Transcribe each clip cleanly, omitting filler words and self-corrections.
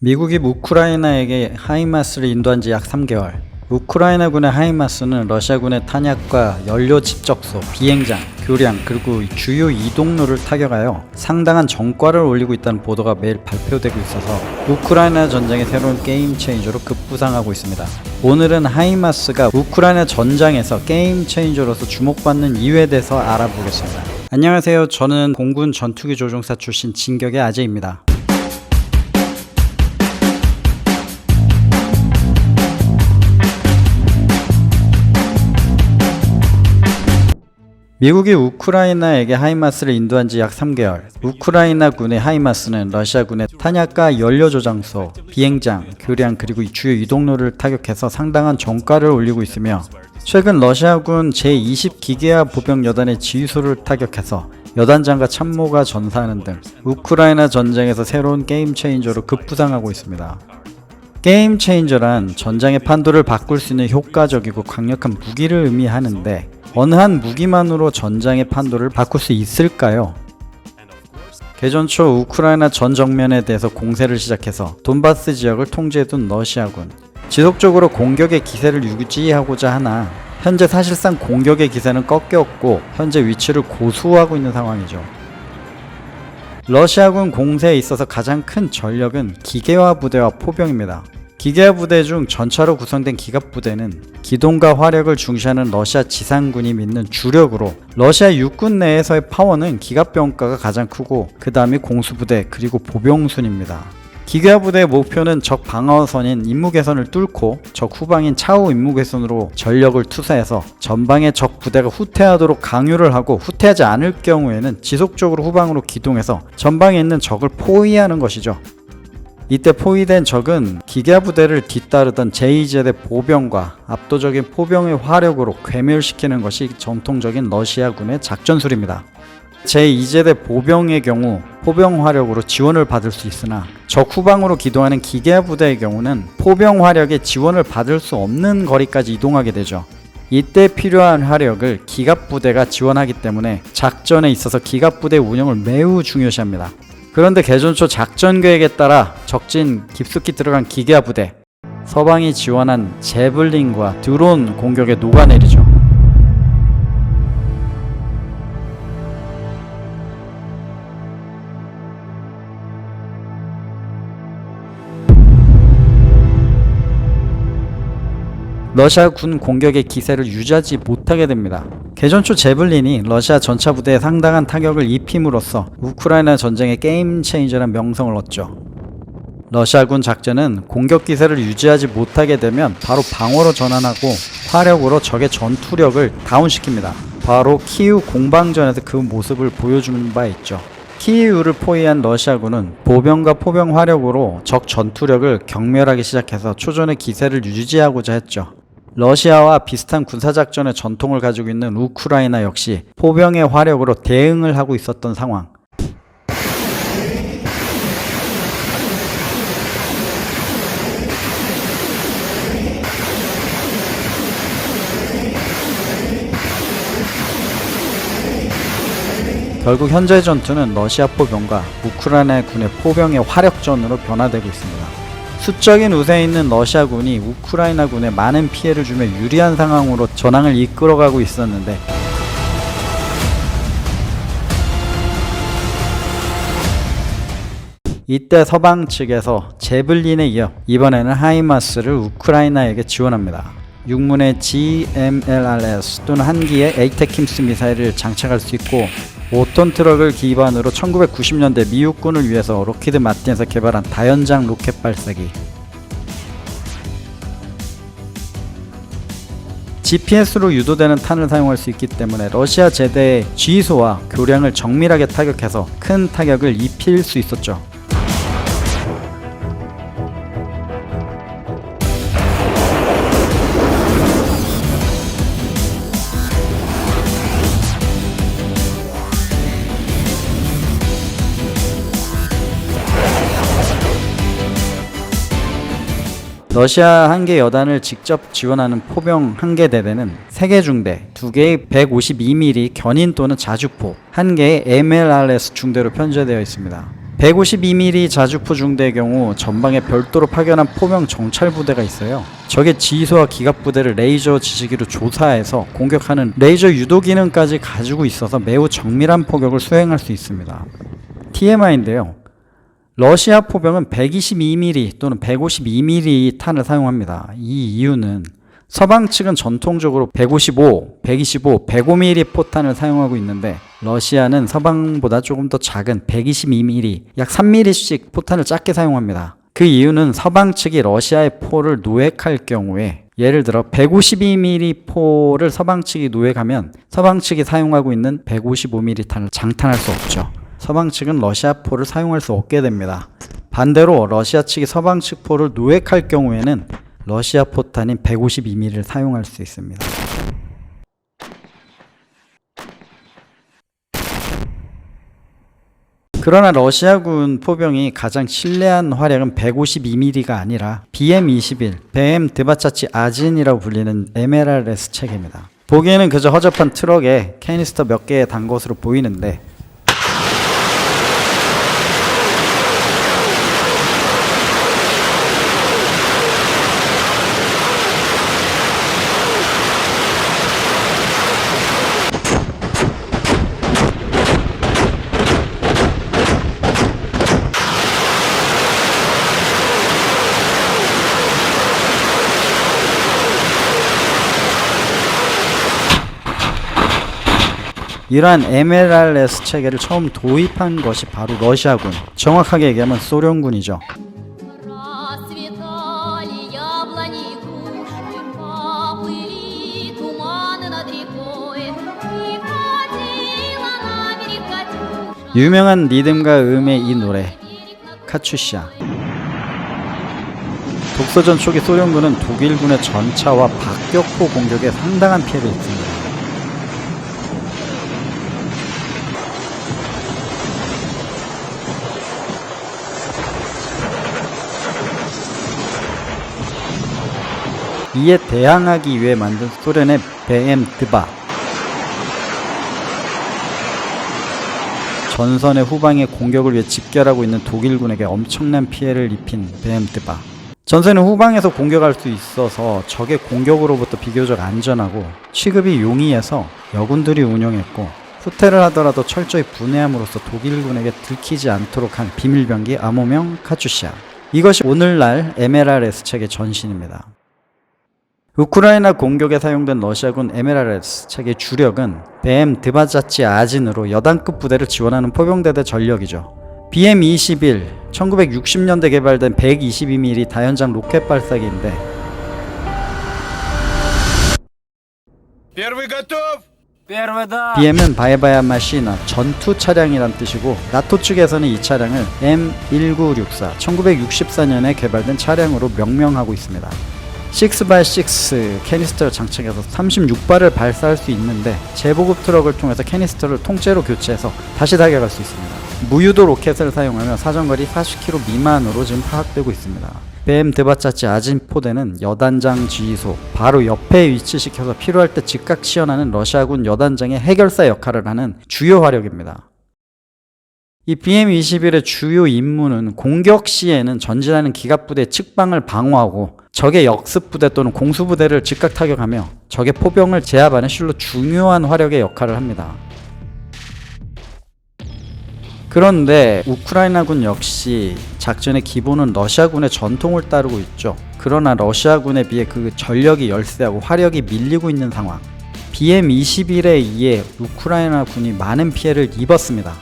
미국이 우크라이나에게 하이마스를 인도한 지 약 3개월. 우크라이나군의 하이마스는 러시아군의 탄약과 연료 집적소, 비행장, 교량 그리고 주요 이동로를 타격하여 상당한 전과를 올리고 있다는 보도가 매일 발표되고 있어서 우크라이나 전쟁의 새로운 게임 체인저로 급부상하고 있습니다. 오늘은 하이마스가 우크라이나 전장에서 게임 체인저로서 주목받는 이유에 대해서 알아보겠습니다. 안녕하세요. 저는 공군 전투기 조종사 출신 진격의 아재입니다. 미국이 우크라이나에게 하이마스를 인도한 지 약 3개월. 우크라이나 군의 하이마스는 러시아군의 탄약과 연료 저장소, 비행장, 교량 그리고 주요 이동로를 타격해서 상당한 전과를 올리고 있으며 최근 러시아군 제20기계화 보병 여단의 지휘소를 타격해서 여단장과 참모가 전사하는 등 우크라이나 전쟁에서 새로운 게임 체인저로 급부상하고 있습니다. 게임 체인저란 전장의 판도를 바꿀 수 있는 효과적이고 강력한 무기를 의미하는데 어느 한 무기만으로 전장의 판도를 바꿀 수 있을까요? 개전 초 우크라이나 전 정면에 대해서 공세를 시작해서 돈바스 지역을 통제해둔 러시아군. 지속적으로 공격의 기세를 유지하고자 하나 현재 사실상 공격의 기세는 꺾였고 현재 위치를 고수하고 있는 상황이죠. 러시아군 공세에 있어서 가장 큰 전력은 기계화 부대와 포병입니다. 기계화 부대 중 전차로 구성된 기갑부대는 기동과 화력을 중시하는 러시아 지상군이 믿는 주력으로 러시아 육군 내에서의 파워는 기갑병가가 가장 크고 그 다음이 공수부대 그리고 보병순입니다. 기계화 부대의 목표는 적 방어선인 임무개선을 뚫고 적 후방인 차후 임무개선으로 전력을 투사해서 전방의 적 부대가 후퇴하도록 강요를 하고 후퇴하지 않을 경우에는 지속적으로 후방으로 기동해서 전방에 있는 적을 포위하는 것이죠. 이때 포위된 적은 기계화 부대를 뒤따르던 제2제대 보병과 압도적인 포병의 화력으로 괴멸시키는 것이 전통적인 러시아군의 작전술입니다. 제2제대 보병의 경우 포병 화력으로 지원을 받을 수 있으나 적 후방으로 기동하는 기계화 부대의 경우는 포병 화력에 지원을 받을 수 없는 거리까지 이동하게 되죠. 이때 필요한 화력을 기갑부대가 지원하기 때문에 작전에 있어서 기갑부대 운영을 매우 중요시합니다. 그런데 개전 초 작전 계획에 따라 적진 깊숙이 들어간 기계화 부대, 서방이 지원한 제블린과 드론 공격에 녹아내리죠. 러시아 군 공격의 기세를 유지하지 못하게 됩니다. 개전 초 제블린이 러시아 전차 부대에 상당한 타격을 입힘으로써 우크라이나 전쟁의 게임 체인저라는 명성을 얻죠. 러시아군 작전은 공격 기세를 유지하지 못하게 되면 바로 방어로 전환하고 화력으로 적의 전투력을 다운시킵니다. 바로 키이우 공방전에서 그 모습을 보여주는 바 있죠. 키이우를 포위한 러시아군은 보병과 포병 화력으로 적 전투력을 경멸하기 시작해서 초전의 기세를 유지하고자 했죠. 러시아와 비슷한 군사작전의 전통을 가지고 있는 우크라이나 역시 포병의 화력으로 대응을 하고 있었던 상황. 결국 현재 전투는 러시아 포병과 우크라이나 군의 포병의 화력전으로 변화되고 있습니다. 수적인 우세에 있는 러시아군이 우크라이나 군에 많은 피해를 주며 유리한 상황으로 전황을 이끌어가고 있었는데 이때 서방 측에서 제블린에 이어 이번에는 하이마스를 우크라이나에게 지원합니다. 육문의 GMLRS 또는 한기의 에이테킴스 미사일을 장착할 수 있고 5톤 트럭을 기반으로 1990년대 미국군을 위해서 록히드 마틴에서 개발한 다연장 로켓 발사기, GPS로 유도되는 탄을 사용할 수 있기 때문에 러시아 제대의 지휘소와 교량을 정밀하게 타격해서 큰 타격을 입힐 수 있었죠. 러시아 한개 여단을 직접 지원하는 포병 한개 대대는 3개 중대, 2개의 152mm 견인 또는 자주포, 1개의 MLRS 중대로 편제되어 있습니다. 152mm 자주포 중대의 경우 전방에 별도로 파견한 포병 정찰 부대가 있어요. 적의 지휘소와 기갑 부대를 레이저 지시기로 조사해서 공격하는 레이저 유도 기능까지 가지고 있어서 매우 정밀한 포격을 수행할 수 있습니다. TMI인데요. 러시아 포병은 122mm 또는 152mm 탄을 사용합니다. 이 이유는 서방 측은 전통적으로 155, 125, 105mm 포탄을 사용하고 있는데 러시아는 서방보다 조금 더 작은 122mm, 약 3mm씩 포탄을 작게 사용합니다. 그 이유는 서방 측이 러시아의 포를 노획할 경우에 예를 들어 152mm 포를 서방 측이 노획하면 서방 측이 사용하고 있는 155mm 탄을 장탄할 수 없죠. 서방 측은 러시아 포를 사용할 수 없게 됩니다. 반대로 러시아 측이 서방 측 포를 노획할 경우에는 러시아 포탄인 152mm를 사용할 수 있습니다. 그러나 러시아군 포병이 가장 신뢰한 활약은 152mm가 아니라 BM-21, 뱀 드바차치 아진이라고 불리는 MLRS 체계입니다. 보기에는 그저 허접한 트럭에 캐니스터 몇 개에 단 것으로 보이는데 이러한 MLRS 체계를 처음 도입한 것이 바로 러시아군, 정확하게 얘기하면 소련군이죠. 유명한 리듬과 음의 이 노래 카츄샤. 독서전 초기 소련군은 독일군의 전차와 박격포 공격에 상당한 피해를 입습니다. 이에 대항하기 위해 만든 소련의 BM-2바. 전선의 후방의 공격을 위해 집결하고 있는 독일군에게 엄청난 피해를 입힌 BM-2바. 전선의 후방에서 공격할 수 있어서 적의 공격으로부터 비교적 안전하고 취급이 용이해서 여군들이 운용했고, 후퇴를 하더라도 철저히 분해함으로써 독일군에게 들키지 않도록 한 비밀병기 암호명 카츄샤. 이것이 오늘날 MLRS 체계 전신입니다. 우크라이나 공격에 사용된 러시아군 MLRS 체계 주력은 뱀 드바차치 아진으로 여단급 부대를 지원하는 포병대대 전력이죠. BM-21, 1960년대 개발된 122mm 다연장 로켓 발사기인데 BM은 바이바야 마시나, 전투 차량이란 뜻이고 나토 측에서는 이 차량을 M1964, 1964년에 개발된 차량으로 명명하고 있습니다. 6x6 캐니스터를 장착해서 36발을 발사할 수 있는데 제보급 트럭을 통해서 캐니스터를 통째로 교체해서 다시 타격할 수 있습니다. 무유도 로켓을 사용하며 사정거리 40km 미만으로 지금 파악되고 있습니다. 뱀 드바차치 아진 포대는 여단장 지휘소 바로 옆에 위치시켜서 필요할 때 즉각 치연하는 러시아군 여단장의 해결사 역할을 하는 주요 화력입니다. 이 BM-21의 주요 임무는 공격 시에는 전진하는 기갑부대의 측방을 방어하고 적의 역습부대 또는 공수부대를 즉각 타격하며 적의 포병을 제압하는 실로 중요한 화력의 역할을 합니다. 그런데 우크라이나군 역시 작전의 기본은 러시아군의 전통을 따르고 있죠. 그러나 러시아군에 비해 그 전력이 열세하고 화력이 밀리고 있는 상황. BM-21에 의해 우크라이나군이 많은 피해를 입었습니다.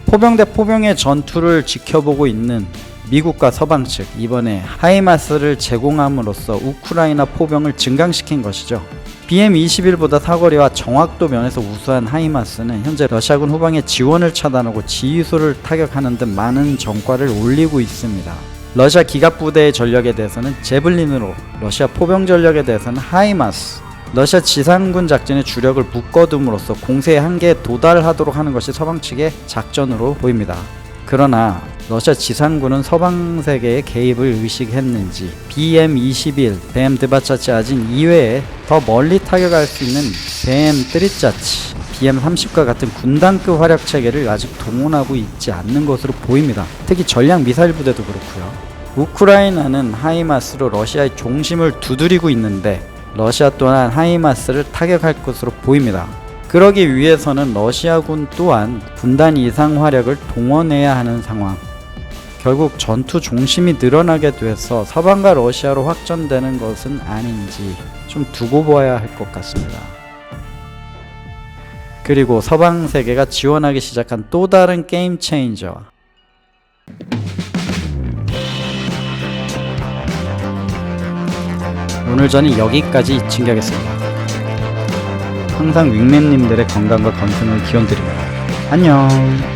포병 대 포병의 전투를 지켜보고 있는 미국과 서방 측, 이번에 하이마스를 제공함으로써 우크라이나 포병을 증강시킨 것이죠. BM-21보다 사거리와 정확도 면에서 우수한 하이마스는 현재 러시아군 후방의 지원을 차단하고 지휘소를 타격하는 등 많은 전과를 올리고 있습니다. 러시아 기갑부대의 전력에 대해서는 제블린으로, 러시아 포병 전력에 대해서는 하이마스, 러시아 지상군 작전의 주력을 묶어둠으로써 공세의 한계에 도달하도록 하는 것이 서방 측의 작전으로 보입니다. 그러나 러시아 지상군은 서방 세계의 개입을 의식했는지 BM-21, 뱀 드바차치 아진 이외에 더 멀리 타격할 수 있는 뱀 뜨리짜치, BM-30과 같은 군단급 화력 체계를 아직 동원하고 있지 않는 것으로 보입니다. 특히 전략 미사일 부대도 그렇고요. 우크라이나는 하이마스로 러시아의 중심을 두드리고 있는데 러시아 또한 하이마스를 타격할 것으로 보입니다. 그러기 위해서는 러시아군 또한 분단 이상 화력을 동원해야 하는 상황. 결국 전투 중심이 늘어나게 돼서 서방과 러시아로 확전되는 것은 아닌지 좀 두고 봐야 할 것 같습니다. 그리고 서방 세계가 지원하기 시작한 또 다른 게임 체인저. 오늘 저는 여기까지 챙겨야겠습니다. 항상 윙맨님들의 건강과 건승을 기원드립니다. 안녕.